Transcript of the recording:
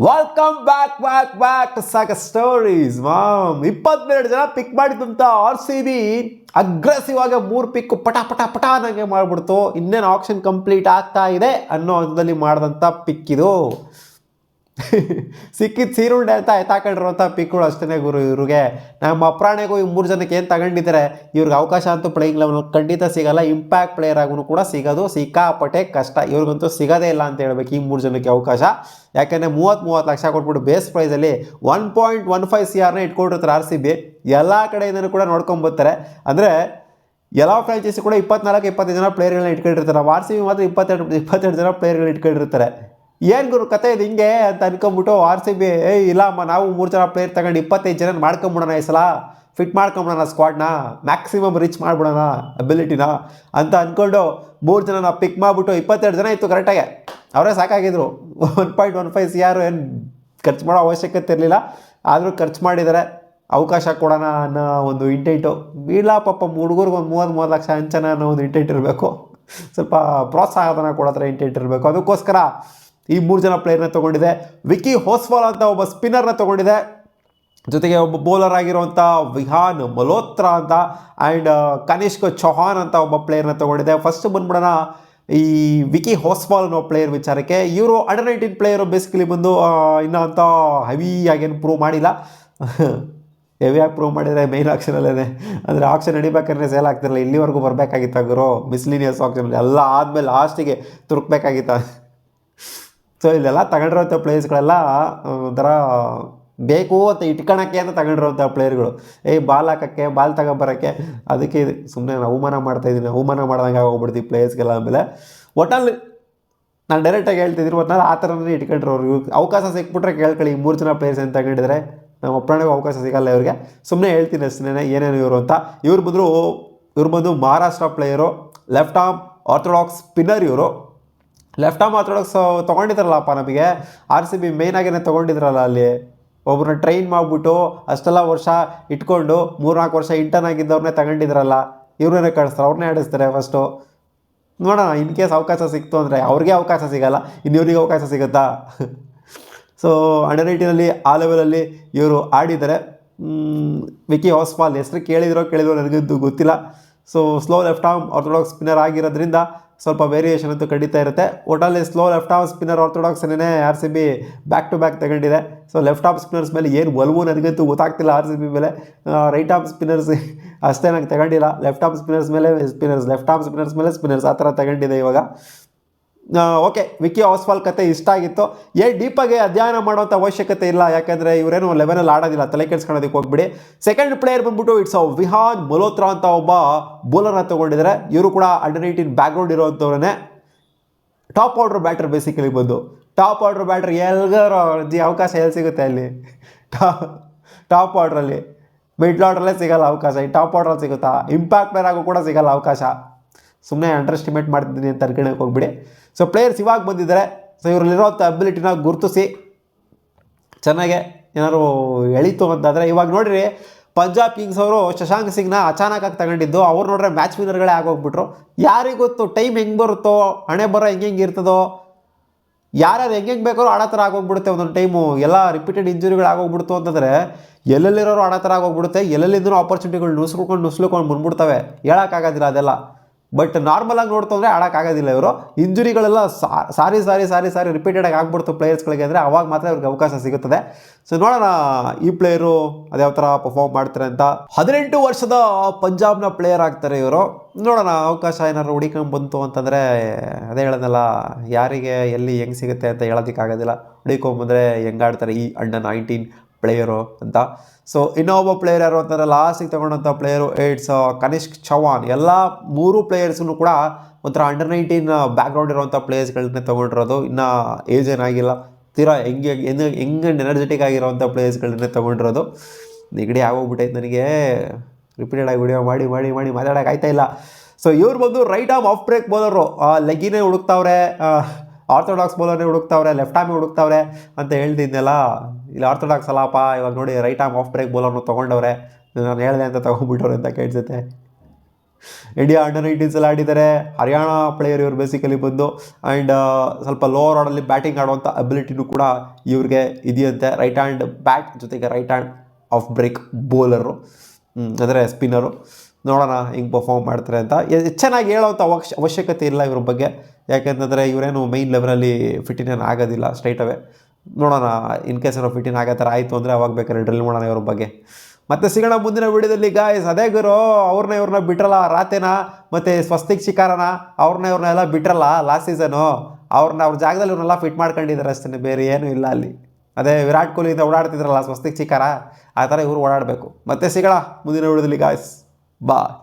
Welcome back to ಸಾಕ stories ma'am. 22 ಜನ ಪಿಕ್ ಮಾಡಿದಂಥ RCB ಅಗ್ರೆಸಿವ್ ಆಗಿ 3 ಪಿಕ್ ಪಟ ಅನ್ನಂಗೆ ಮಾಡಿಬಿಡ್ತು. ಇನ್ನೇನು ಆಕ್ಷನ್ ಕಂಪ್ಲೀಟ್ ಆಗ್ತಾ ಇದೆ ಅನ್ನೋ ಹಂತದಲ್ಲಿ ಮಾಡಿದಂಥ ಪಿಕ್ ಇದು. ಸಿಕ್ಕಿದ್ದು ಸೀರುಂಡೆ ಅಂತ ಎತ್ತಾಕೊಂಡಿರುವಂಥ ಪಿಕ್ಗಳು ಅಷ್ಟೇ ಗುರು. ಇವ್ರಿಗೆ ನಮ್ಮ ಅಪ್ರಾಣೆಗೂ ಈ 3 ಜನಕ್ಕೆ ಏನು ತಗೊಂಡಿದ್ದಾರೆ, ಇವ್ರಿಗೆ ಅವಕಾಶ ಅಂತೂ ಪ್ಲೇಯಿಂಗ್ ಲೆವೆಲ್ ಖಂಡಿತ ಸಿಗಲ್ಲ. ಇಂಪ್ಯಾಕ್ಟ್ ಪ್ಲೇಯರ್ ಆಗೂ ಕೂಡ ಸಿಗೋದು ಸಿಕ್ಕಾಪಟ್ಟೆ ಕಷ್ಟ. ಇವ್ರಿಗಂತೂ ಸಿಗೋದೇ ಇಲ್ಲ ಅಂತ ಹೇಳ್ಬೇಕು ಈ 3 ಜನಕ್ಕೆ ಅವಕಾಶ. ಯಾಕೆಂದರೆ 30 ಲಕ್ಷ ಕೊಟ್ಬಿಟ್ಟು ಬೇಸ್ ಪ್ರೈಸಲ್ಲಿ 1.15 CRನ ಇಟ್ಕೊಂಡಿರ್ತಾರೆ RCB. ಎಲ್ಲ ಕಡೆಯಿಂದನೂ ಕೂಡ ನೋಡ್ಕೊಂಬರ್ತಾರೆ. ಅಂದರೆ ಎಲ್ಲ ಫ್ರಾಂಚೈಸಿ ಕೂಡ 24-25 ಜನ ಪ್ಲೇಯರ್ಗಳನ್ನ ಇಟ್ಕೊಂಡಿರ್ತಾರೆ. ನಾವು RCB ಮಾತ್ರ 22 ಜನ ಪ್ಲೇಯರ್ಗಳನ್ನ ಇಟ್ಕೊಂಡಿರ್ತಾರೆ. ಏನು ಗುರು ಕತೆ ಇದು ಹಿಂಗೆ ಅಂತ ಅನ್ಕೊಂಬಿಟ್ಟು RCB ಇಲ್ಲಮ್ಮ ನಾವು 3 ಜನ ಪ್ಲೇಯರ್ ತಗೊಂಡು 25 ಜನ ಮಾಡ್ಕೊಂಬಿಡೋಣ, ಈ ಸಲ ಫಿಟ್ ಮಾಡ್ಕೊಂಬಿಡೋಣ, ಸ್ಕ್ವಾಡ್ನ ಮ್ಯಾಕ್ಸಿಮಮ್ ರೀಚ್ ಮಾಡ್ಬಿಡೋಣ ಅಬಿಲಿಟಿನ ಅಂತ ಅಂದ್ಕೊಂಡು 3 ಜನನ ಪಿಕ್ ಮಾಡಿಬಿಟ್ಟು 22 ಜನ ಇತ್ತು ಕರೆಕ್ಟಾಗಿ. ಅವರೇ ಸಾಕಾಗಿದ್ರು. 1.15 CR ಏನು ಖರ್ಚು ಮಾಡೋ ಅವಶ್ಯಕತೆ ಇರಲಿಲ್ಲ, ಆದರೂ ಖರ್ಚು ಮಾಡಿದ್ದಾರೆ. ಅವಕಾಶ ಕೊಡೋಣ ಅನ್ನೋ ಒಂದು ಇಂಟೆಂಟು ಇಲ್ಲ ಪಾಪ ಹುಡುಗರಿಗೆ ಒಂದು 30 ಲಕ್ಷ ಹಂಚನ ಅನ್ನೋ ಒಂದು ಇಂಟೆಂಟ್ ಇರಬೇಕು. ಸ್ವಲ್ಪ ಪ್ರೋತ್ಸಾಹನ ಕೊಡೋದ್ರ ಇಂಟೆಂಟ್ ಇರಬೇಕು. ಅದಕ್ಕೋಸ್ಕರ ಈ 3 ಜನ ಪ್ಲೇಯರ್ನ ತೊಗೊಂಡಿದೆ. ವಿಕಿ ಹೋಸ್ವಾಲ್ ಅಂತ ಒಬ್ಬ ಸ್ಪಿನ್ನರ್ನ ತೊಗೊಂಡಿದೆ. ಜೊತೆಗೆ ಒಬ್ಬ ಬೌಲರ್ ಆಗಿರುವಂಥ ವಿಹಾನ್ ಮಲ್ಹೋತ್ರಾ ಅಂತ ಆ್ಯಂಡ್ ಕನಿಷ್ಕ್ ಚೌಹಾನ್ ಅಂತ ಒಬ್ಬ ಪ್ಲೇಯರ್ನ ತೊಗೊಂಡಿದೆ. ಫಸ್ಟ್ ಬಂದ್ಬಿಡೋಣ ಈ ವಿಕಿ ಹೋಸ್ವಾಲ್ ಅನ್ನೋ ಪ್ಲೇಯರ್ ವಿಚಾರಕ್ಕೆ. ಇವರು ಅಂಡರ್-19 ಪ್ಲೇಯರು. ಬೇಸಿಕಲಿ ಬಂದು ಇನ್ನೂ ಅಂತ ಹೆವಿಯಾಗೇನು ಪ್ರೂವ್ ಮಾಡಿಲ್ಲ. ಹೆವಿಯಾಗಿ ಪ್ರೂವ್ ಮಾಡಿದರೆ ಮೈನ್ ಆಕ್ಷನಲ್ಲೇ, ಅಂದರೆ ಆಕ್ಷನ್ ನಡಿಬೇಕಾದ್ರೆ ಸೇಲ್ ಆಗ್ತಿರಲಿಲ್ಲ. ಇಲ್ಲಿವರೆಗೂ ಬರಬೇಕಾಗಿತ್ತು ಗುರು. ಮಿಸ್ಲಿನಿಯಸ್ ಆಕ್ಷನ್ ಎಲ್ಲ ಆದಮೇಲೆ ಲಾಸ್ಟಿಗೆ ತುರುಕಬೇಕಾಗಿತ್ತು. ಸೊ ಇಲ್ಲೆಲ್ಲ ತಗೊಂಡಿರೋಂಥ ಪ್ಲೇಯರ್ಸ್ಗಳೆಲ್ಲ ಒಂಥರ ಬೇಕು ಅಂತ ಇಟ್ಕೊಳಕ್ಕೆ ಅಂತ ತಗೊಂಡಿರೋಂಥ ಪ್ಲೇಯರ್ಗಳು. ಬಾಲ್ ಹಾಕೋಕ್ಕೆ, ಬಾಲ್ ತಗೊಬರೋಕ್ಕೆ, ಅದಕ್ಕೆ ಇದು ಸುಮ್ಮನೆ ನಾನು ಅವಮಾನ ಮಾಡ್ತಾಯಿದ್ದೀನಿ. ಅವಮಾನ ಮಾಡ್ದಂಗೆ ಹೋಗ್ಬಿಡ್ತೀವಿ ಪ್ಲೇಯರ್ಸ್ಗೆಲ್ಲ. ಆಮೇಲೆ ಒಟ್ಟಲ್ಲಿ ನಾನು ಡೈರೆಕ್ಟಾಗಿ ಹೇಳ್ತಿದ್ದೀನಿ, ಒಟ್ನಲ್ಲಿ ಆ ಥರನೇ ಇಟ್ಕೊಂಡಿರೋರು. ಇವ್ರಿಗೆ ಅವಕಾಶ ಸಿಕ್ಬಿಟ್ರೆ ಕೇಳ್ಕೊಳ್ಳಿ. ಈ 3 ಜನ ಪ್ಲೇಯರ್ಸ್ ಏನು ತಗೊಂಡಿದ್ದಾರೆ, ನಮ್ಮ ಒಪ್ಪಣೆಗೂ ಅವಕಾಶ ಸಿಗಲ್ಲ ಇವ್ರಿಗೆ. ಸುಮ್ಮನೆ ಹೇಳ್ತೀನಿ ಅಷ್ಟೇ ಏನೇನು ಇವರು ಅಂತ. ಇವ್ರು ಬಂದು Maharashtra player, left arm orthodox spinner. ಇವರು ಲೆಫ್ಟ್ ಆರ್ಮ್ ಆರ್ಥೋಡಾಕ್ಸ್ ತೊಗೊಂಡಿದ್ರಲ್ಲಪ್ಪ ನಮಗೆ RCB ಮೇಯ್ನಾಗೇ ತೊಗೊಂಡಿದ್ರಲ್ಲ. ಅಲ್ಲಿ ಒಬ್ಬರನ್ನ ಟ್ರೈನ್ ಮಾಡಿಬಿಟ್ಟು ಅಷ್ಟೆಲ್ಲ ವರ್ಷ ಇಟ್ಕೊಂಡು 3-4 ವರ್ಷ ಇಂಟರ್ನ್ ಆಗಿದ್ದವ್ರನ್ನೇ ತಗೊಂಡಿದ್ರಲ್ಲ, ಇವ್ರನ್ನೇ ಕಳಿಸ್ತಾರೆ, ಅವ್ರನ್ನೇ ಆಡಿಸ್ತಾರೆ ಫಸ್ಟು. ನೋಡೋಣ, ಇನ್ ಕೇಸ್ ಅವಕಾಶ ಸಿಕ್ತು ಅಂದರೆ ಅವ್ರಿಗೆ ಅವಕಾಶ ಸಿಗಲ್ಲ, ಇವ್ರಿಗೆ ಅವಕಾಶ ಸಿಗುತ್ತಾ? ಸೊ ಅಂಡರ್-19 ಆ ಲೆವೆಲಲ್ಲಿ ಇವರು ಆಡಿದ್ದಾರೆ. ವಿಕಿ ಹೋಸ್ವಾಲ್ ಹೆಸರು ಕೇಳಿದ್ರೋ ನನಗಂತೂ ಗೊತ್ತಿಲ್ಲ. So slow left arm orthodox spinner ಆಗಿರೋದ್ರಿಂದ ಸ್ವಲ್ಪ ವೇರಿಯೇಷನ್ ಅಂತೂ ಖಂಡಿತ ಇರುತ್ತೆ. ಒಟ್ಟಲ್ಲಿ ಸ್ಲೋ ಲೆಫ್ಟ್ ಆರ್ಮ್ ಸ್ಪಿನ್ನರ್ ಆರ್ಥೋಡಾಕ್ಸ್ನೇ RCB ಬ್ಯಾಕ್ ಟು ಬ್ಯಾಕ್ ತಗೊಂಡಿದೆ. ಸೊ ಲೆಫ್ಟ್ ಆರ್ಮ್ ಸ್ಪಿನ್ನರ್ಸ್ ಮೇಲೆ ಏನು ಒಲವು ನನಗಂತೂ ಗೊತ್ತಾಗ್ತಿಲ್ಲ RCB ಮೇಲೆ. ರೈಟ್ ಆರ್ಮ್ ಸ್ಪಿನ್ನರ್ಸ್ ಅಷ್ಟೇ ನಂಗೆ ತಗೊಂಡಿಲ್ಲ. ಲೆಫ್ಟ್ ಆರ್ಮ್ ಸ್ಪಿನ್ನರ್ಸ್ ಮೇಲೆ ಸ್ಪಿನ್ನರ್ಸ್ ಆ ಥರ ತಗೊಂಡಿದೆ ಇವಾಗ. ಓಕೆ, ವಿಕಿ ಹೋಸ್ವಾಲ್ ಕತೆ ಇಷ್ಟ ಆಗಿತ್ತು. ಡೀಪಾಗಿ ಅಧ್ಯಯನ ಮಾಡೋಂಥ ಅವಶ್ಯಕತೆ ಇಲ್ಲ, ಯಾಕೆಂದರೆ ಇವರೇನು 11 ಆಡೋದಿಲ್ಲ, ತಲೆ ಕೆಡ್ಸ್ಕೊಳ್ಳೋದಕ್ಕೆ ಹೋಗ್ಬಿಡಿ. ಸೆಕೆಂಡ್ ಪ್ಲೇಯರ್ ಬಂದ್ಬಿಟ್ಟು ವಿಹಾನ್ ಮಲ್ಹೋತ್ರಾ ಅಂತ ಒಬ್ಬ ಬೌಲರ್ನ ತೊಗೊಂಡಿದ್ದಾರೆ. ಇವರು ಕೂಡ ಅಂಡರ್-19 ಬ್ಯಾಕ್ಗ್ರೌಂಡ್ ಇರೋವಂಥವ್ರನ್ನೇ. Top order batter. ಬೇಸಿಕಲಿ ಬಂದು ಟಾಪ್ ಆರ್ಡರ್ ಬ್ಯಾಟರ್. ಎಲ್ಲರೂ ಅವಕಾಶ ಎಲ್ಲಿ ಸಿಗುತ್ತೆ ಅಲ್ಲಿ? ಟಾಪ್ ಆರ್ಡ್ರಲ್ಲಿ, ಮಿಡ್ಲ್ ಆರ್ಡ್ರಲ್ಲೇ ಸಿಗೋಲ್ಲ ಅವಕಾಶ. ಈ ಟಾಪ್ ಆರ್ಡ್ರಲ್ಲಿ ಸಿಗುತ್ತಾ? ಇಂಪ್ಯಾಕ್ಟ್ ಪ್ಲೇಯರ್ ಆಗೋ ಕೂಡ ಸಿಗೋಲ್ಲ ಅವಕಾಶ. ಸುಮ್ಮನೆ ಅಂಡರ್ ಎಸ್ಟಿಮೇಟ್ ಮಾಡ್ತಿದ್ದೀನಿ ಅಂತ ಅನ್ಕೊಳ್ಳೋಕೆ ಹೋಗ್ಬಿಡಿ. ಸೊ ಪ್ಲೇಯರ್ಸ್ ಇವಾಗ ಬಂದಿದ್ದಾರೆ. ಸೊ ಇವರಲ್ಲಿರೋಂಥ ಅಬಿಲಿಟಿನ ಗುರುತಿಸಿ ಚೆನ್ನಾಗೆ ಏನಾದ್ರು ಎಳೀತು ಅಂತಂದರೆ, ಇವಾಗ ನೋಡಿರಿ ಪಂಜಾಬ್ ಕಿಂಗ್ಸ್ ಅವರು ಶಶಾಂಕ್ ಸಿಂಗ್ನ ಅಚಾನಕಾಗಿ ತಗೊಂಡಿದ್ದು. ಅವ್ರು ನೋಡ್ರೆ ಮ್ಯಾಚ್ ವಿನ್ನರ್ಗಳೇ ಆಗೋಗ್ಬಿಟ್ರು. ಯಾರಿಗೆ ಗೊತ್ತು ಟೈಮ್ ಹೆಂಗೆ ಬರುತ್ತೋ, ಹಣೆ ಬರೋ ಹೆಂಗೆ ಇರ್ತದೋ, ಯಾರ್ಯಾರು ಹೆಂಗೆ ಬೇಕಾದ್ರೂ ಆಡೋ ಥರ ಆಗೋಗ್ಬಿಡುತ್ತೆ. ಒಂದೊಂದು ಟೈಮು ಎಲ್ಲ ರಿಪೀಟೆಡ್ ಇಂಜುರಿಗಳು ಆಗೋಗ್ಬಿಡ್ತು ಅಂತಂದರೆ ಎಲ್ಲೆಲ್ಲಿರೋರು ಆಡೋ ಥರ ಆಗೋಗ್ಬಿಡುತ್ತೆ. ಎಲ್ಲೆಲ್ಲಿಂದೂ ಆಪರ್ಚುನಿಟಿಗಳು ನುಸ್ಕೊಂಡು ಬಂದ್ಬಿಡ್ತವೆ. ಹೇಳೋಕ್ಕಾಗೋದಿಲ್ಲ ಅದೆಲ್ಲ. ಬಟ್ ನಾರ್ಮಲಾಗಿ ನೋಡ್ತಂದರೆ ಆಡೋಕ್ಕಾಗೋದಿಲ್ಲ. ಇವರು ಇಂಜುರಿಗಳೆಲ್ಲ ಸಾರಿ ರಿಪೀಟೆಡಾಗಿ ಆಗ್ಬಿಡ್ತು ಪ್ಲೇಯರ್ಸ್ಗಳಿಗೆ. ಅಂದರೆ ಅವಾಗ ಮಾತ್ರ ಇವ್ರಿಗೆ ಅವಕಾಶ ಸಿಗುತ್ತದೆ. ಸೊ ನೋಡೋಣ ಈ ಪ್ಲೇಯರು ಅದ್ಯಾವ ಥರ ಪರ್ಫಾರ್ಮ್ ಮಾಡ್ತಾರೆ ಅಂತ. 18 ವರ್ಷದ ಪಂಜಾಬ್ನ ಪ್ಲೇಯರ್ ಆಗ್ತಾರೆ ಇವರು. ನೋಡೋಣ ಅವಕಾಶ ಏನಾದ್ರು ಹುಡಿಕೊಂಡು ಬಂತು ಅಂತಂದರೆ, ಅದೇ ಹೇಳೋದಲ್ಲ, ಯಾರಿಗೆ ಎಲ್ಲಿ ಹೆಂಗೆ ಸಿಗುತ್ತೆ ಅಂತ ಹೇಳೋದಕ್ಕಾಗೋದಿಲ್ಲ. ಹುಡಿಕೊಂಬಂದರೆ ಹೆಂಗಾಡ್ತಾರೆ ಈ ಅಂಡರ್-19 ಪ್ಲೇಯರು ಅಂತ. ಸೊ ಇನ್ನೊಬ್ಬ ಪ್ಲೇಯರ್ ಯಾರು ಅಂತಂದರೆ ಲಾಸ್ಟಿಗೆ ತೊಗೊಂಡಂಥ ಪ್ಲೇಯರು ಇಟ್ಸ್ ಕನಿಷ್ಕ್ ಚೌಹಾನ್. ಎಲ್ಲ 3 ಪ್ಲೇಯರ್ಸೂ ಕೂಡ ಒಂಥರ ಅಂಡರ್-19 ಬ್ಯಾಕ್ಗ್ರೌಂಡ್ ಇರುವಂಥ ಪ್ಲೇಯರ್ಸ್ಗಳನ್ನೇ ತೊಗೊಂಡಿರೋದು. ಇನ್ನು ಏಜ್ ಏನಾಗಿಲ್ಲ, ತೀರಾ ಹೆಂಗೆ ಎನರ್ಜೆಟಿಕ್ ಆಗಿರೋವಂಥ ಪ್ಲೇಯರ್ಸ್ಗಳನ್ನೇ ತೊಗೊಂಡಿರೋದು. ನೆಗಡಿ ಆಗೋಗ್ಬಿಟ್ಟೈತೆ ನನಗೆ, ರಿಪೀಟೆಡಾಗಿ ವಿಡಿಯೋ ಮಾಡಿ ಮಾತಾಡೋಕೆ ಆಯ್ತಾ ಇಲ್ಲ. ಸೊ ಇವ್ರು ಬಂದು right arm off break bowler. ಲೆಗ್ಗಿನೇ ಹುಡುಕ್ತಾವ್ರೆ, ಆರ್ಥೋಡಾಕ್ಸ್ ಬೌಲರ್ನೇ ಹುಡುಕ್ತಾವ್ರೆ, ಲೆಫ್ಟ್ ಆರ್ಮೇ ಹುಡುಕ್ತಾವ್ರೆ ಅಂತ ಹೇಳ್ತಿದ್ನಲ್ಲ. ಇಲ್ಲಿ ಆರ್ಥೋಡಾಕ್ಸ್ ಅಲ್ಲಪ್ಪ, ಇವಾಗ ನೋಡಿ ರೈಟ್ ಆರ್ಮ್ ಆಫ್ ಬ್ರೇಕ್ ಬೌಲರ್ನು ತೊಗೊಂಡವ್ರೆ. ನಾನು ಹೇಳಿದೆ ಅಂತ ತೊಗೊಂಡ್ಬಿಟ್ಟವ್ರೆ ಅಂತ ಕೇಳಿಸುತ್ತೆ. ಇಂಡಿಯಾ ಅಂಡರ್ 19 ಎಲ್ಲ ಆಡಿದ್ದಾರೆ. ಹರಿಯಾಣ ಪ್ಲೇಯರ್ ಇವರು ಬೇಸಿಕಲಿ ಬಂದು. ಆ್ಯಂಡ್ ಸ್ವಲ್ಪ ಲೋವರ್ ಆರ್ಡರ್ಲಿ ಬ್ಯಾಟಿಂಗ್ ಆಡುವಂಥ ಅಬಿಲಿಟಿನೂ ಕೂಡ ಇವ್ರಿಗೆ ಇದೆಯಂತೆ. ರೈಟ್ ಹ್ಯಾಂಡ್ ಬ್ಯಾಟ್ ಜೊತೆಗೆ right hand off break bowler, ಅಂದರೆ ಸ್ಪಿನ್ನರು. ನೋಡೋಣ ಹಿಂಗೆ ಪರ್ಫಾರ್ಮ್ ಮಾಡ್ತಾರೆ ಅಂತ. ಚೆನ್ನಾಗಿ ಹೇಳೋವಂಥ ಅವಶ್ಯಕತೆ ಇಲ್ಲ ಇವ್ರ ಬಗ್ಗೆ, ಯಾಕೆಂತಂದರೆ ಇವರೇನು ಮೈನ್ ಲೆವೆಲಲ್ಲಿ ಫಿಟ್ಟಿನೇನು ಆಗೋದಿಲ್ಲ ಸ್ಟ್ರೈಟ್ ಅವೇ. ನೋಡೋಣ, ಇನ್ ಕೇಸ್ ಏನೋ ಫಿಟ್ಟಿನ್ ಆಗೋ ಥರ ಆಯಿತು ಅಂದರೆ ಅವಾಗ ಬೇಕಾದ್ರೆ ಡ್ರಿಲ್ ಮಾಡೋಣ ಇವ್ರ ಬಗ್ಗೆ. ಮತ್ತೆ ಸಿಗೋಣ ಮುಂದಿನ ವಿಡಿಯೋದಲ್ಲಿ ಗಾಯ್ಸ್. ಅದೇ ಗುರು, ಇವ್ರನ್ನ ಬಿಟ್ರಲ್ಲ, ರಾತೆನ ಮತ್ತು ಸ್ವಸ್ತಿಕ್ ಶಿಕಾರನ ಇವ್ರನ್ನೆಲ್ಲ ಬಿಟ್ರಲ್ಲ ಲಾಸ್ಟ್ ಸೀಸನು. ಅವ್ರ ಜಾಗದಲ್ಲಿ ಇವ್ರನ್ನೆಲ್ಲ ಫಿಟ್ ಮಾಡ್ಕೊಂಡಿದ್ದಾರೆ ಅಷ್ಟೇ, ಬೇರೆ ಏನೂ ಇಲ್ಲ ಅಲ್ಲಿ. ಅದೇ ವಿರಾಟ್ ಕೊಹ್ಲಿಯಿಂದ ಓಡಾಡ್ತಿದ್ರಲ್ಲ ಸ್ವಸ್ತಿಕ್ ಶಿಕಾರ, ಆ ಥರ ಇವರು ಓಡಾಡಬೇಕು. ಮತ್ತೆ ಸಿಗೋಣ ಮುಂದಿನ ವಿಡಿಯೋದಲ್ಲಿ ಗಾಯ್ಸ್. ಬಾಯ್.